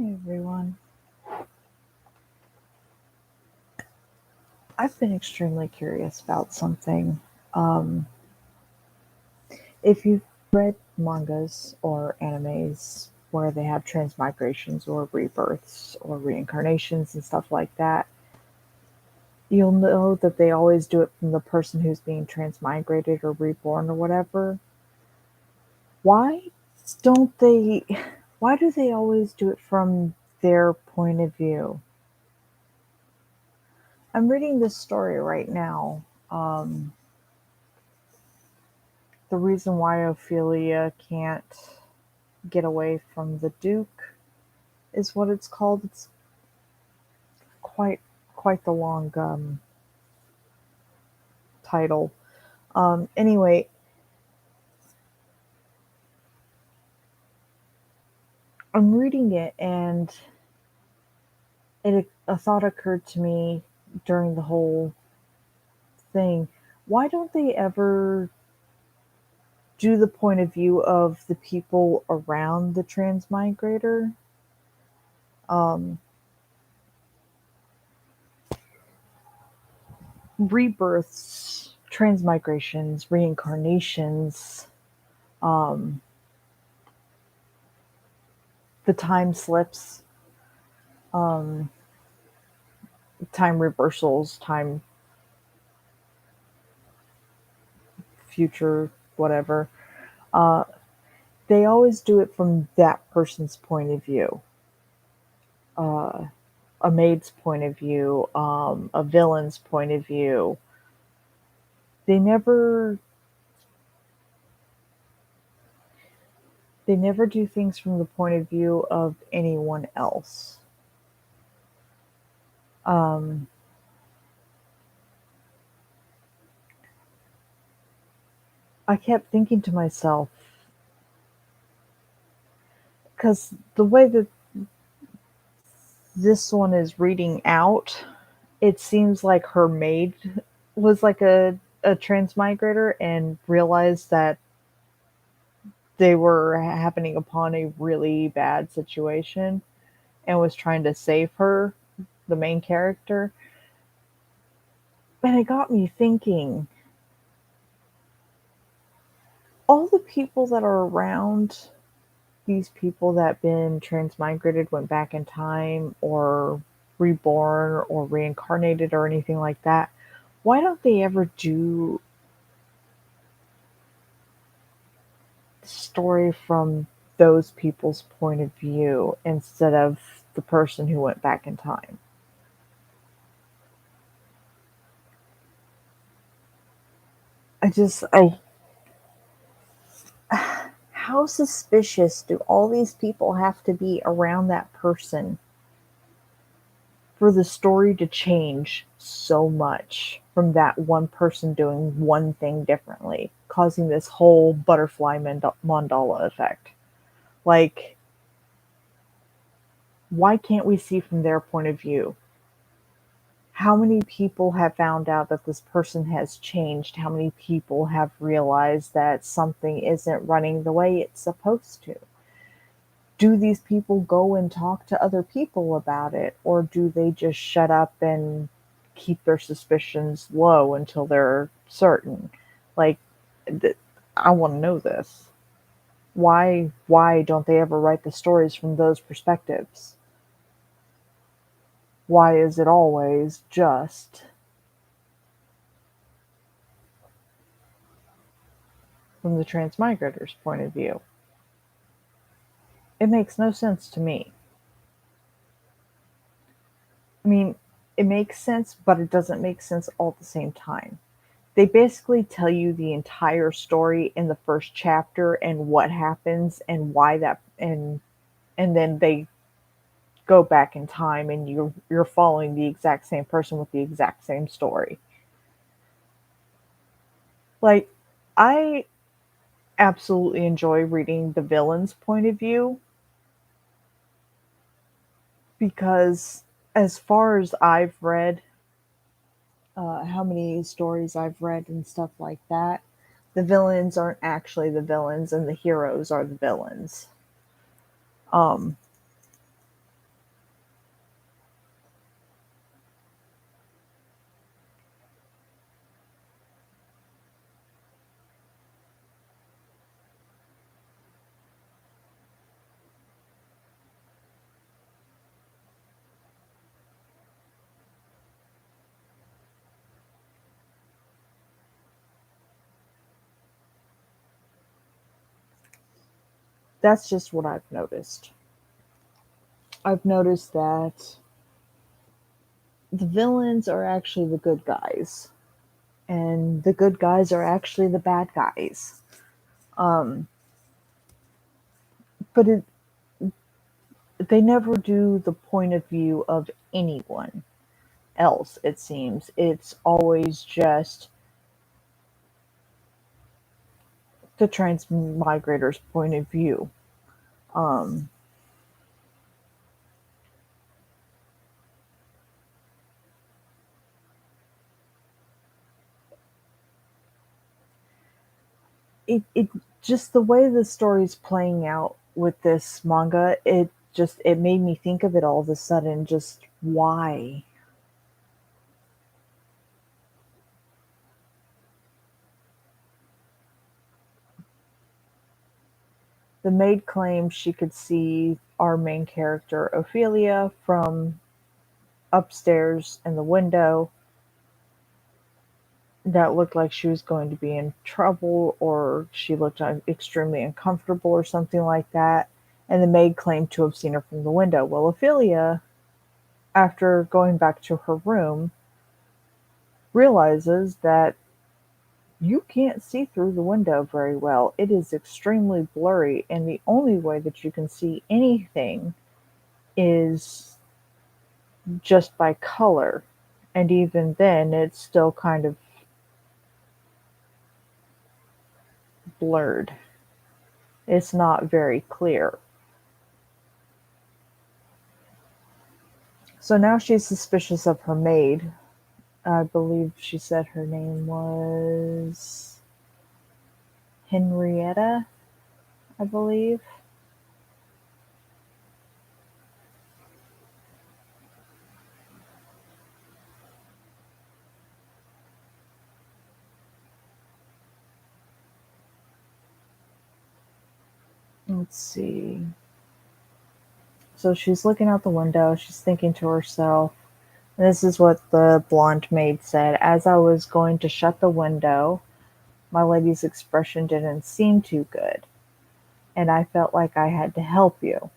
Hey everyone. I've been extremely curious about something. Um, if you've read mangas or animes where they have transmigrations or rebirths or reincarnations and stuff like that, you'll know that they always do it from the person who's being transmigrated or reborn or whatever. Why don't they? Why do they always do it from their point of view? I'm reading this story right now. Um, the reason why Ophelia can't get away from the Duke is what it's called. It's quite quite the long title. Anyway, I'm reading it, and a thought occurred to me during the whole thing. Why don't they ever do the point of view of the people around the transmigrator? Um, Rebirths, transmigrations, reincarnations, um, the time slips, um, time reversals, time future, whatever. Uh, they always do it from that person's point of view, uh, a maid's point of view, a villain's point of view. They never they never do things from the point of view of anyone else. Um, I kept thinking to myself, because the way that this one is reading out, it seems like her maid was like a transmigrator and realized that they were happening upon a really bad situation and was trying to save her, the main character. And it got me thinking, all the people that are around these people that been transmigrated, went back in time, or reborn, or reincarnated, or anything like that, why don't they ever do the story from those people's point of view instead of the person who went back in time? I how suspicious do all these people have to be around that person for the story to change so much from that one person doing one thing differently, causing this whole butterfly mandala effect? Like, why can't we see from their point of view? How many people have found out that this person has changed? How many people have realized that something isn't running the way it's supposed to? Do these people go and talk to other people about it, or do they just shut up and keep their suspicions low until they're certain? Like, th- I want to know this. Why don't they ever write the stories from those perspectives? Why is it always just from the transmigrator's point of view? It makes no sense to me. I mean, it makes sense, but it doesn't make sense all at the same time. They basically tell you the entire story in the first chapter and what happens and why that, and then they go back in time and you're following the exact same person with the exact same story. Like, I absolutely enjoy reading the villain's point of view because, as far as I've read, how many stories I've read and stuff like that, the villains aren't actually the villains and the heroes are the villains. Um, That's just what I've noticed. I've noticed that the villains are actually the good guys, and the good guys are actually the bad guys. Um, but they never do the point of view of anyone else, it seems. It's always just the transmigrator's point of view. Um, it just the way the story's playing out with this manga, it made me think of it all of a sudden. Just why the maid claimed she could see our main character Ophelia from upstairs in the window, that looked like she was going to be in trouble, or she looked extremely uncomfortable or something like that. And the maid claimed to have seen her from the window. Well, Ophelia, after going back to her room, realizes that you can't see through the window very well. It is extremely blurry, and the only way that you can see anything is just by color. And even then, it's still kind of blurred. It's not very clear. So now she's suspicious of her maid. I believe she said her name was Henrietta, I believe. Let's see. So she's looking out the window. She's thinking to herself, and this is what the blonde maid said. As I was going to shut the window, my lady's expression didn't seem too good, and I felt like I had to help you.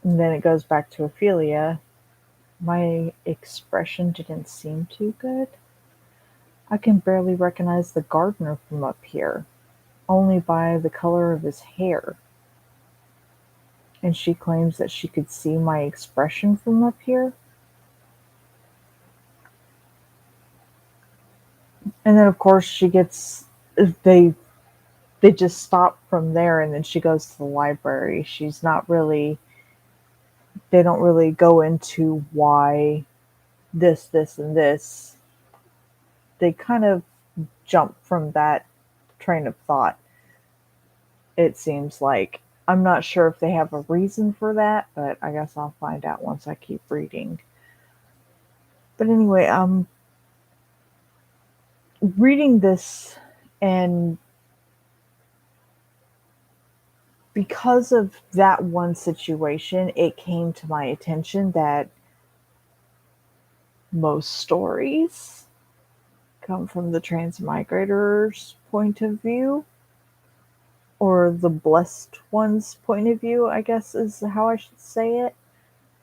And then it goes back to Ophelia. My expression didn't seem too good. I can barely recognize the gardener from up here, only by the color of his hair. And she claims that she could see my expression from up here. And then of course she gets they they just stop from there, and then she goes to the library. She's not really They don't really go into why this and this. They kind of jump from that train of thought, it seems like. I'm not sure if they have a reason for that, but I guess I'll find out once I keep reading. But anyway, reading this, and because of that one situation, it came to my attention that most stories come from the transmigrator's point of view, or the blessed one's point of view, I guess is how I should say it,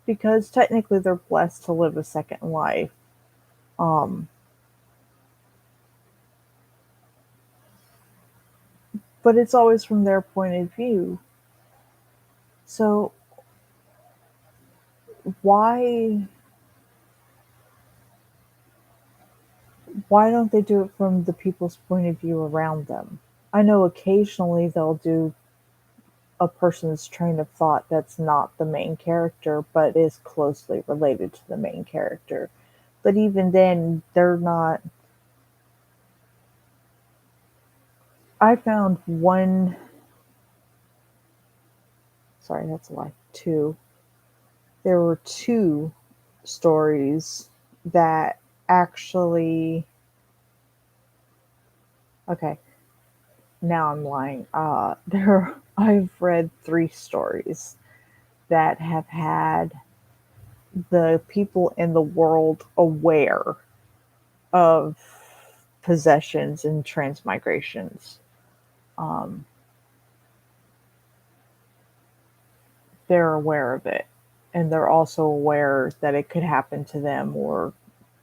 because technically they're blessed to live a second life. Um, but it's always from their point of view. So why why don't they do it from the people's point of view around them? I know occasionally they'll do a person's train of thought that's not the main character but is closely related to the main character. But even then, they're not. I found one, sorry, that's a lie, two. There were two stories that actually, okay, now I'm lying. I've read three stories that have had the people in the world aware of possessions and transmigrations. Um, they're aware of it. And they're also aware that it could happen to them or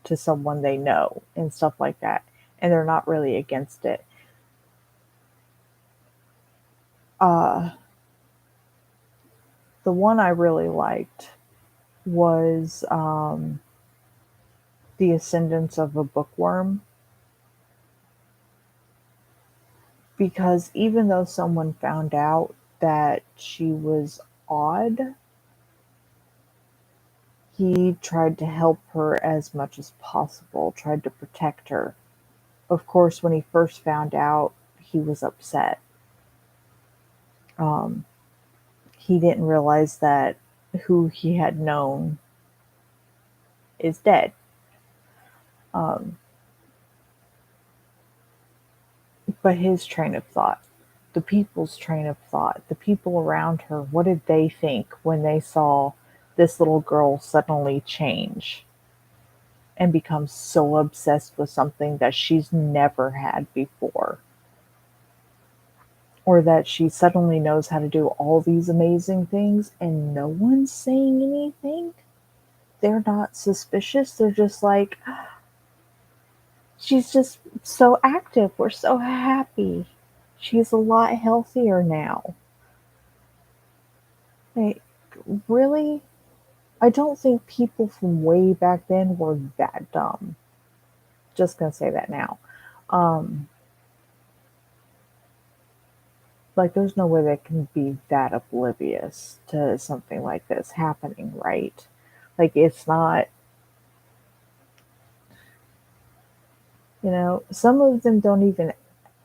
to someone they know and stuff like that. And they're not really against it. Uh, the one I really liked was The Ascendance of a Bookworm, because even though someone found out that she was odd, he tried to help her as much as possible, tried to protect her. Of course, when he first found out, he was upset. Um, he didn't realize that who he had known is dead. Um, but his train of thought, the people's train of thought, the people around her, what did they think when they saw this little girl suddenly change and become so obsessed with something that she's never had before? Or that she suddenly knows how to do all these amazing things and no one's saying anything? They're not suspicious. They're just like, she's just so active. We're so happy. She's a lot healthier now. Like, really? I don't think people from way back then were that dumb. Just gonna say that now. Um, like, there's no way they can be that oblivious to something like this happening, right? Like, it's not, some of them don't even,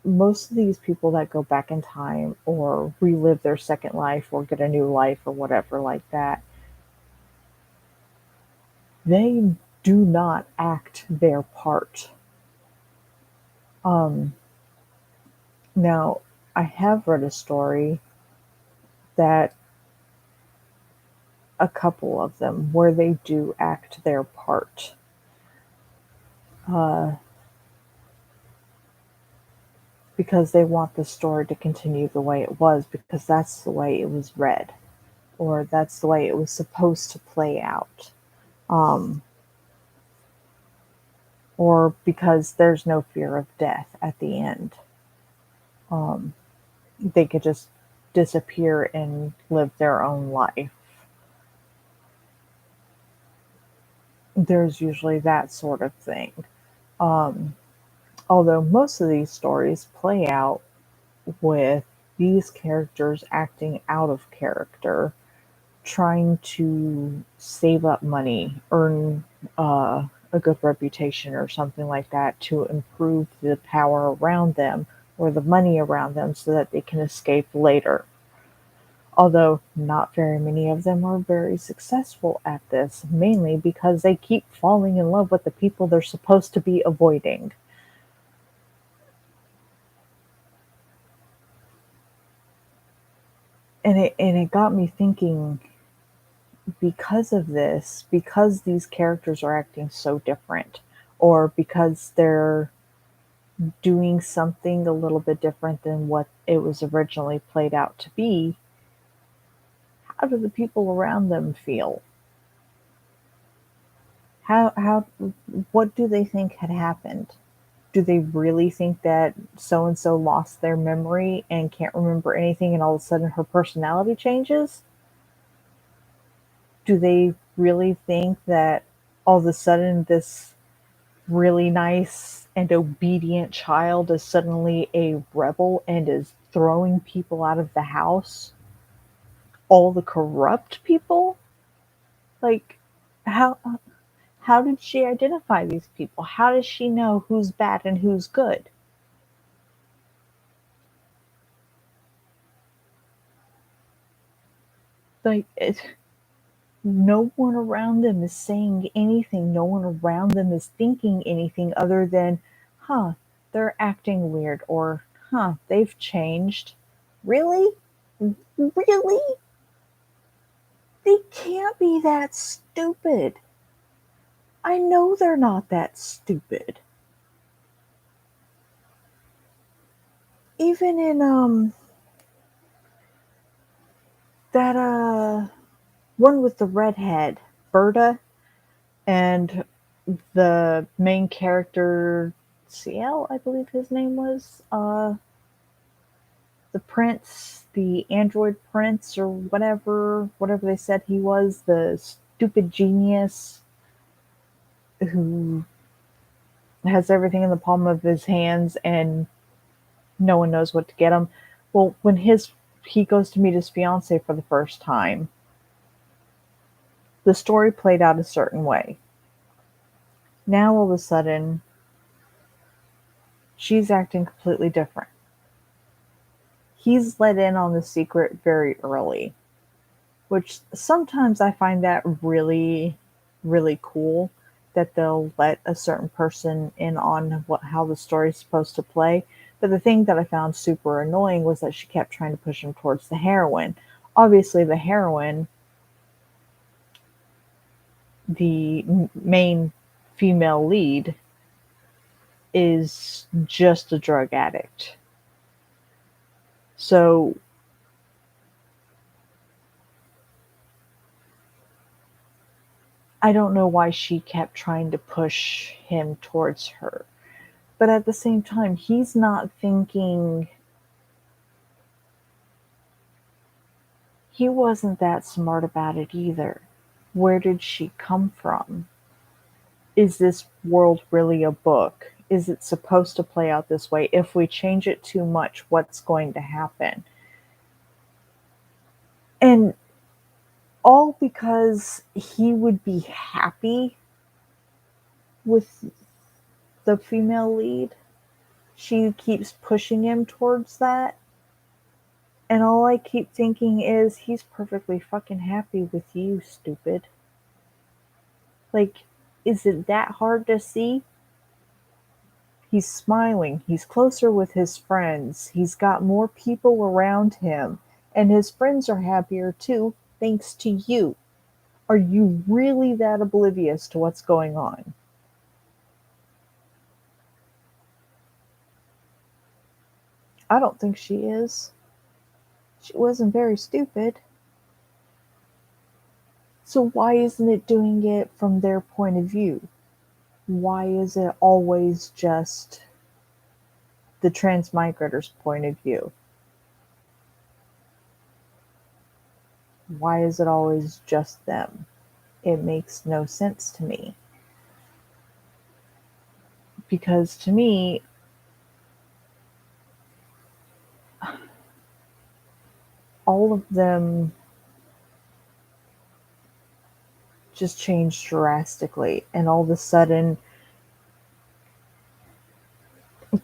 most of these people that go back in time or relive their second life or get a new life or whatever like that, they do not act their part. Um, Now, I have read a story that a couple of them where they do act their part. Uh, because they want the story to continue the way it was, because that's the way it was read, or that's the way it was supposed to play out. Um, or because there's no fear of death at the end. Um, they could just disappear and live their own life. There's usually that sort of thing. Um, Although most of these stories play out with these characters acting out of character, trying to save up money, earn a good reputation, or something like that to improve the power around them or the money around them so that they can escape later. Although not very many of them are very successful at this, mainly because they keep falling in love with the people they're supposed to be avoiding. And it got me thinking, because of this, because these characters are acting so different, or because they're doing something a little bit different than what it was originally played out to be, how do the people around them feel? How what do they think had happened? Do they really think that so and so lost their memory and can't remember anything and all of a sudden her personality changes? Do they really think that all of a sudden this really nice and obedient child is suddenly a rebel and is throwing people out of the house? All the corrupt people? Like, how how did she identify these people? How does she know who's bad and who's good? Like, no one around them is saying anything. No one around them is thinking anything other than, huh, they're acting weird, or, huh, they've changed. Really? Really? They can't be that stupid. I know they're not that stupid. Even in That one with the redhead, Berta, and the main character, CL, I believe his name was, the prince, the android prince, or whatever they said he was, the stupid genius who has everything in the palm of his hands and no one knows what to get him. Well, when he goes to meet his fiance for the first time, the story played out a certain way. Now all of a sudden, she's acting completely different. He's let in on the secret very early, which sometimes I find that really, really cool that they'll let a certain person in on how the story's supposed to play. But the thing that I found super annoying was that she kept trying to push him towards the heroine. Obviously, the heroine, the main female lead, is just a drug addict. So I don't know why she kept trying to push him towards her. But at the same time, he's not thinking, he wasn't that smart about it either. Where did she come from? Is this world really a book? Is it supposed to play out this way? If we change it too much, what's going to happen? And all because he would be happy with the female lead. She keeps pushing him towards that. And all I keep thinking is, he's perfectly fucking happy with you, stupid. Like, is it that hard to see? He's smiling. He's closer with his friends. He's got more people around him. And his friends are happier too, thanks to you. Are you really that oblivious to what's going on? I don't think she is. She wasn't very stupid. So why isn't it doing it from their point of view? Why is it always just the transmigrator's point of view? Why is it always just them? It makes no sense to me. Because to me, all of them just changed drastically. And all of a sudden,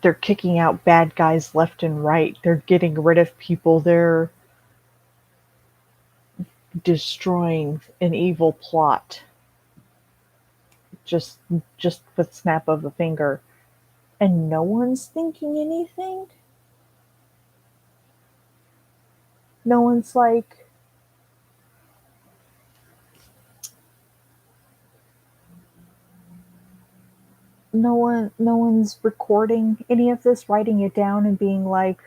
they're kicking out bad guys left and right. They're getting rid of people. They're destroying an evil plot just just with snap of a finger. And no one's thinking anything. No one's like, no one's recording any of this, writing it down and being like,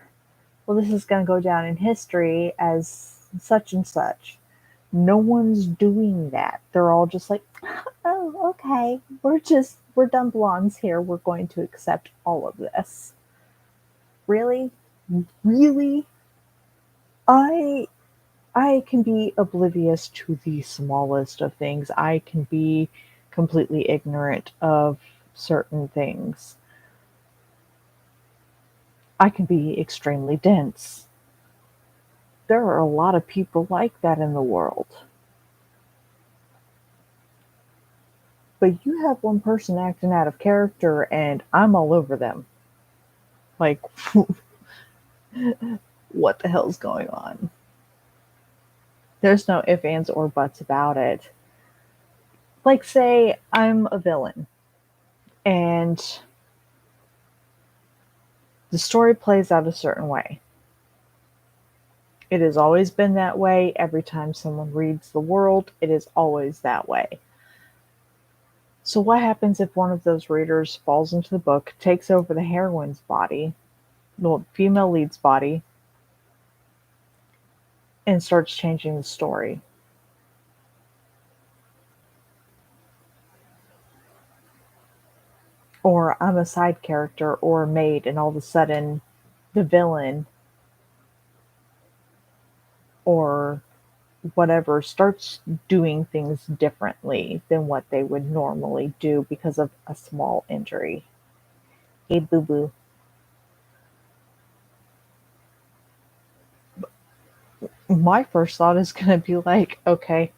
well, this is going to go down in history as such and such. No one's doing that. They're all just like, oh, okay, we're dumb blondes here, we're going to accept all of this. Really? Really? I i can be oblivious to the smallest of things. I can be completely ignorant of certain things. I can be extremely dense. There are a lot of people like that in the world. But you have one person acting out of character, and I'm all over them. Like, what the hell's going on? There's no ifs, ands, or buts about it. Like, say I'm a villain, and the story plays out a certain way. It has always been that way. Every time someone reads the world, it is always that way. So, what happens if one of those readers falls into the book, takes over the heroine's body, the female lead's body, and starts changing the story. Or I'm a side character or a maid, and all of a sudden the villain or whatever starts doing things differently than what they would normally do because of a small injury. Hey, boo boo. My first thought is going to be like, okay,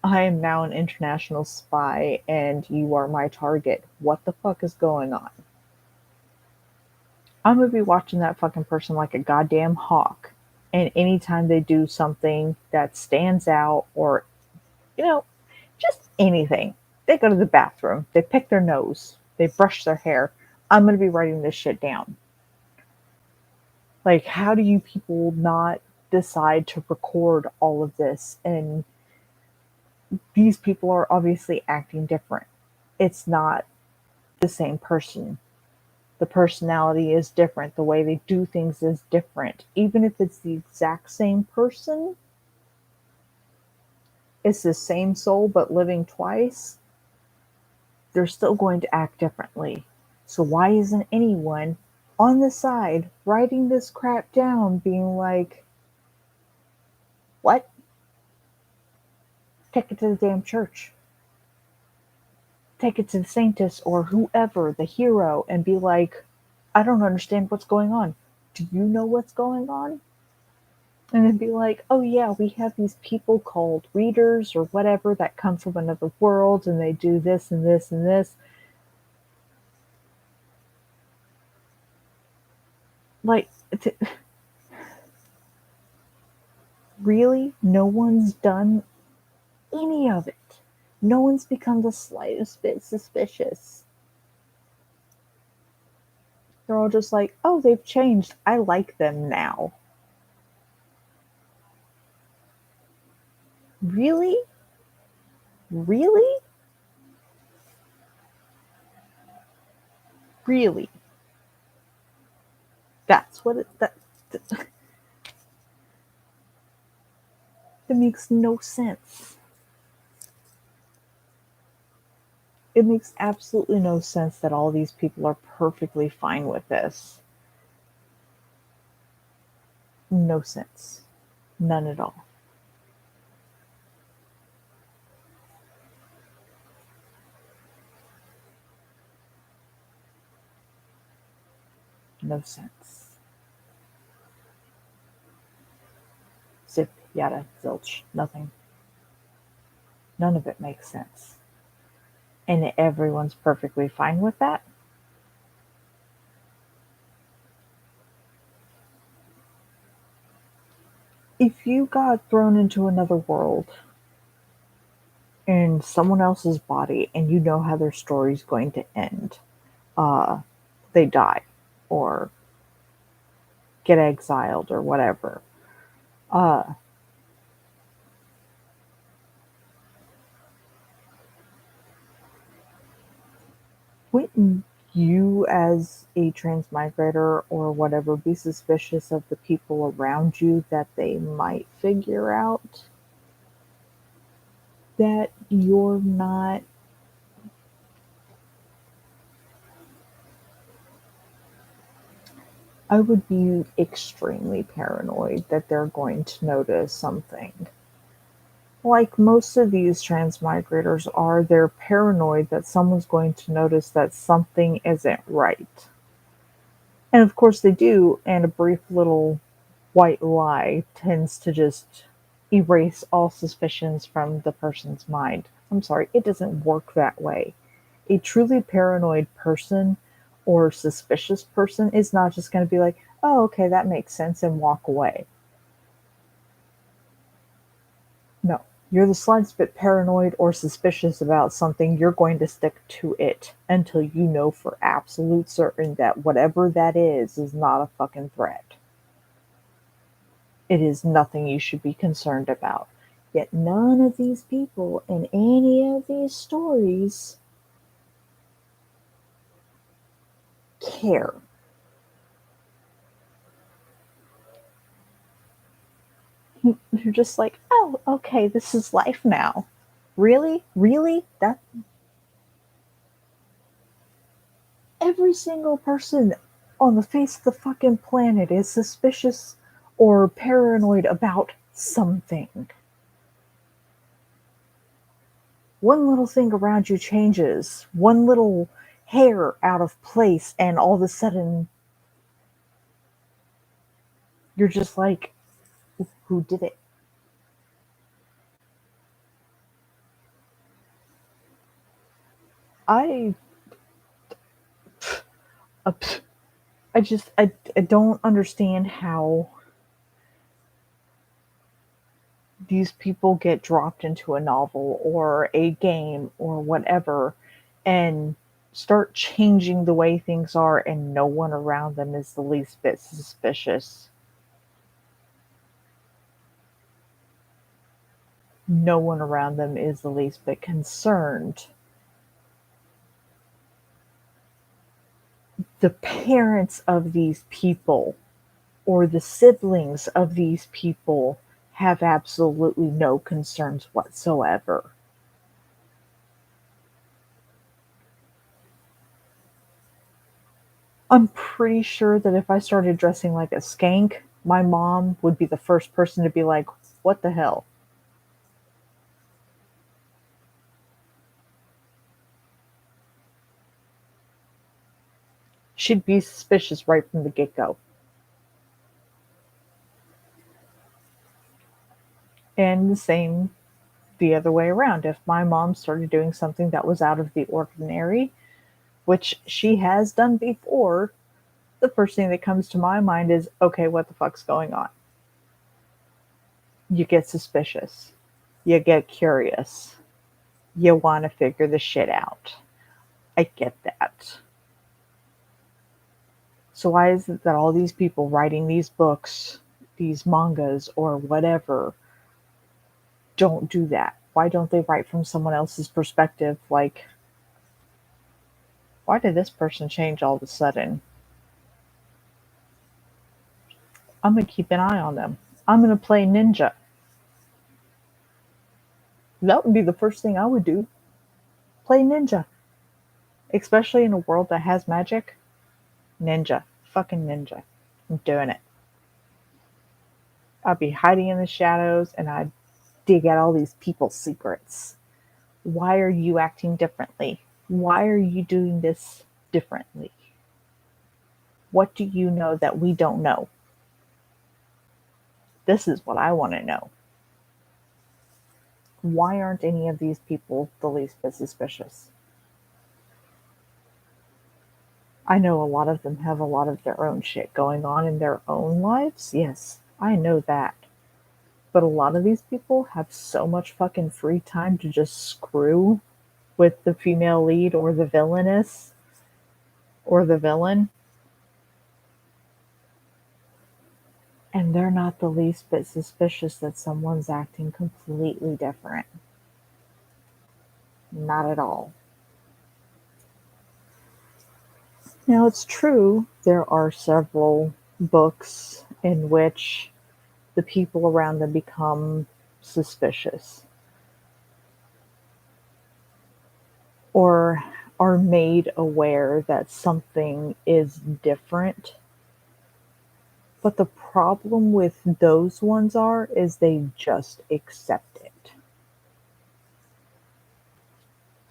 I am now an international spy and you are my target. What the fuck is going on? I'm going to be watching that fucking person like a goddamn hawk. And anytime they do something that stands out or, you know, just anything, they go to the bathroom, they pick their nose, they brush their hair, I'm going to be writing this shit down. Like, how do you people not decide to record all of this? And these people are obviously acting different. It's not the same person. The personality is different. The way they do things is different. Even if it's the exact same person, it's the same soul but living twice, they're still going to act differently. So why isn't anyone on the side writing this crap down, being like, what? Take it to the damn church. Take it to the saintess or whoever, the hero, and be like, I don't understand what's going on. Do you know what's going on? And then be like, oh yeah, we have these people called readers or whatever that come from another world and they do this and this and this. Like, really? No one's done any of it. No one's become the slightest bit suspicious. They're all just like, oh, they've changed. I like them now. Really? Really? Really? That's what that makes no sense. It makes absolutely no sense that all these people are perfectly fine with this. No sense. None at all. No sense. Zip, yada, zilch, nothing. None of it makes sense. And everyone's perfectly fine with that. If you got thrown into another world in someone else's body and you know how their story's going to end, uh, they die or get exiled or whatever. Uh, wouldn't you, as a transmigrator or whatever, be suspicious of the people around you that they might figure out that you're not? I would be extremely paranoid that they're going to notice something. Like most of these transmigrators are, they're paranoid that someone's going to notice that something isn't right. And of course they do, and a brief little white lie tends to just erase all suspicions from the person's mind. I'm sorry, it doesn't work that way. A truly paranoid person or suspicious person is not just going to be like, oh, okay, that makes sense, and walk away. No. You're the slightest bit paranoid or suspicious about something, you're going to stick to it until you know for absolute certain that whatever that is not a fucking threat. It is nothing you should be concerned about. Yet none of these people in any of these stories care. You're just like, oh, okay, this is life now. Really? Really? That every single person on the face of the fucking planet is suspicious or paranoid about something. One little thing around you changes, one little hair out of place, and all of a sudden you're just like, who did it? I, uh, I don't understand how these people get dropped into a novel or a game or whatever and start changing the way things are, and no one around them is the least bit suspicious. No one around them is the least bit concerned. The parents of these people or the siblings of these people have absolutely no concerns whatsoever. I'm pretty sure that if I started dressing like a skank, my mom would be the first person to be like, what the hell? She'd be suspicious right from the get go. And the same the other way around. If my mom started doing something that was out of the ordinary, which she has done before, the first thing that comes to my mind is, okay, what the fuck's going on? You get suspicious. You get curious. You want to figure the shit out. I get that. So why is it that all these people writing these books, these mangas or whatever, don't do that? Why don't they write from someone else's perspective? Like, why did this person change all of a sudden? I'm gonna keep an eye on them. I'm gonna play ninja. That would be the first thing I would do. Play ninja. Especially in a world that has magic. Ninja. Fucking ninja. I'm doing it. I'd be hiding in the shadows and I'd dig at all these people's secrets. Why are you acting differently? Why are you doing this differently? What do you know that we don't know? This is what I want to know. Why aren't any of these people the least bit suspicious? I know a lot of them have a lot of their own shit going on in their own lives. Yes, I know that. But a lot of these people have so much fucking free time to just screw with the female lead or the villainess or the villain, and they're not the least bit suspicious that someone's acting completely different. Not at all. Now, it's true, there are several books in which the people around them become suspicious or are made aware that something is different. But the problem with those ones is they just accept it.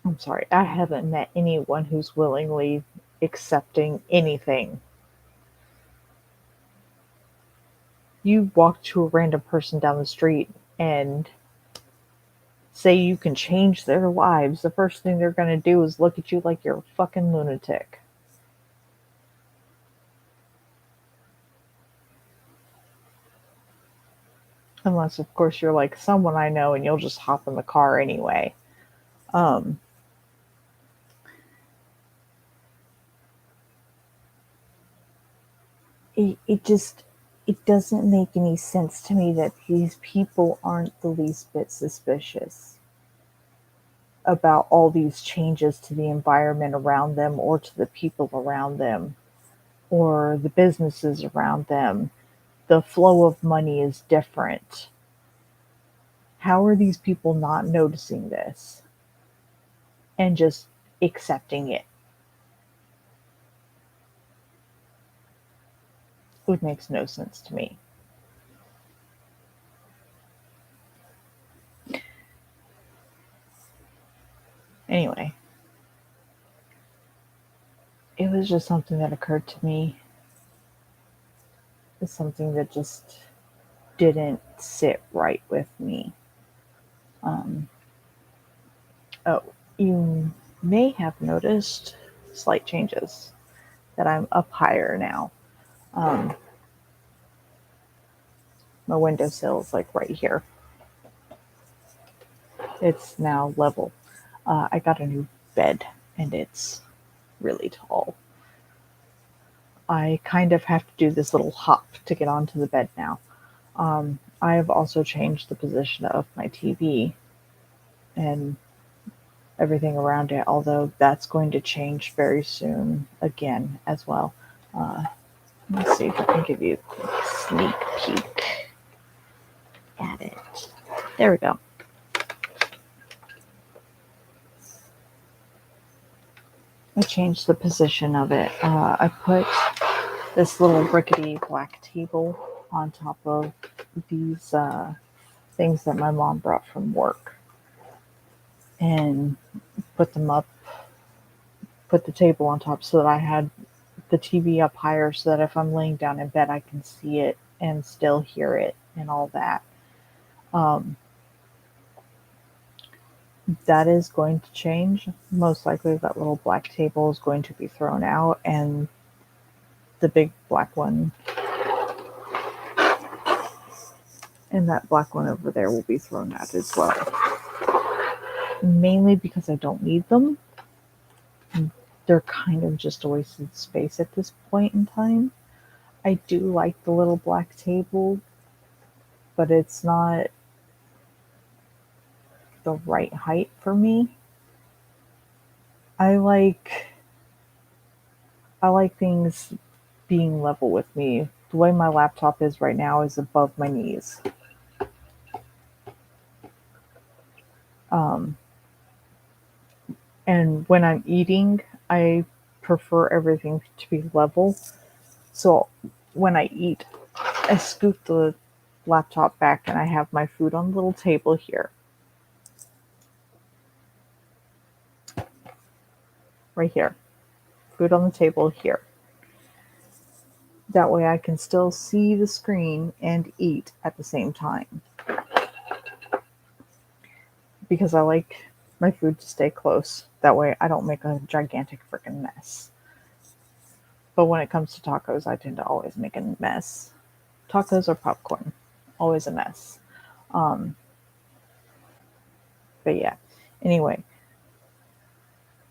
I'm sorry, I haven't met anyone who's willingly accepting anything. You walk to a random person down the street and say you can change their lives, the first thing they're going to do is look at you like you're a fucking lunatic. Unless, of course, you're like someone I know and you'll just hop in the car anyway. Um, it just it doesn't make any sense to me that these people aren't the least bit suspicious about all these changes to the environment around them or to the people around them or the businesses around them. The flow of money is different. How are these people not noticing this and just accepting it? It makes no sense to me. Anyway, it was just something that occurred to me. It's something that just didn't sit right with me. Um, oh, you may have noticed slight changes that I'm up higher now. Um, my windowsill is like right here. It's now level. I got a new bed and it's really tall. I kind of have to do this little hop to get onto the bed now. I have also changed the position of my TV and everything around it, although that's going to change very soon again as well. Uh, let's see if I can give you a quick sneak peek at it. There we go. I changed the position of it. I put this little rickety black table on top of these things that my mom brought from work and put them up, put the table on top so that I had the TV up higher so that if I'm laying down in bed, I can see it and still hear it and all that. Um, that is going to change. Most likely, that little black table is going to be thrown out, and the big black one and that black one over there will be thrown out as well. Mainly because I don't need them. They're kind of just a wasted space at this point in time. I do like the little black table, but it's not the right height for me. I like things being level with me. The way my laptop is right now is above my knees. Um, and when I'm eating, I prefer everything to be level. So when I eat, I scoot the laptop back and I have my food on the little table here. Right here. Food on the table here. That way I can still see the screen and eat at the same time. Because I like my food to stay close. That way I don't make a gigantic freaking mess. But when it comes to tacos, I tend to always make a mess. Tacos or popcorn, always a mess. Um, but yeah, anyway,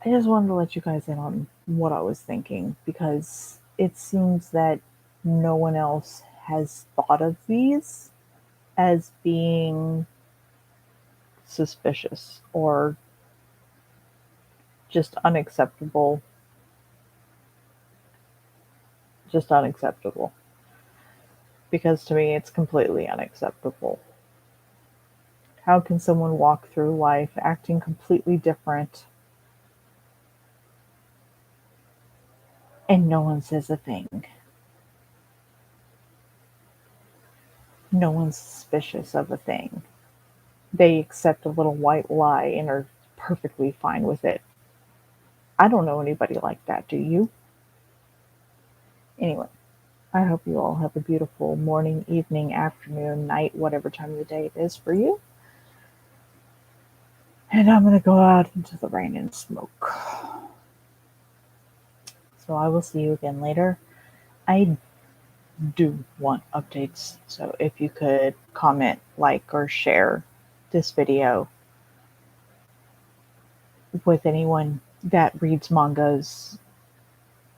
I just wanted to let you guys in on what I was thinking because it seems that no one else has thought of these as being suspicious or just unacceptable. Just unacceptable. Because to me, it's completely unacceptable. How can someone walk through life acting completely different and no one says a thing? No one's suspicious of a thing. They accept a little white lie and are perfectly fine with it. I don't know anybody like that, do you? Anyway, I hope you all have a beautiful morning, evening, afternoon, night, whatever time of the day it is for you. And I'm going to go out into the rain and smoke. So I will see you again later. I do want updates. So if you could comment, like, or share this video with anyone that reads mangas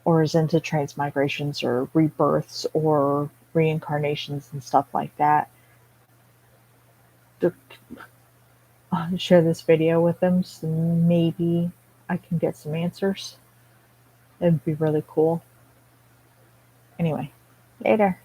or is into transmigrations or rebirths or reincarnations and stuff like that, to share this video with them so maybe I can get some answers. It'd be really cool. Anyway, later.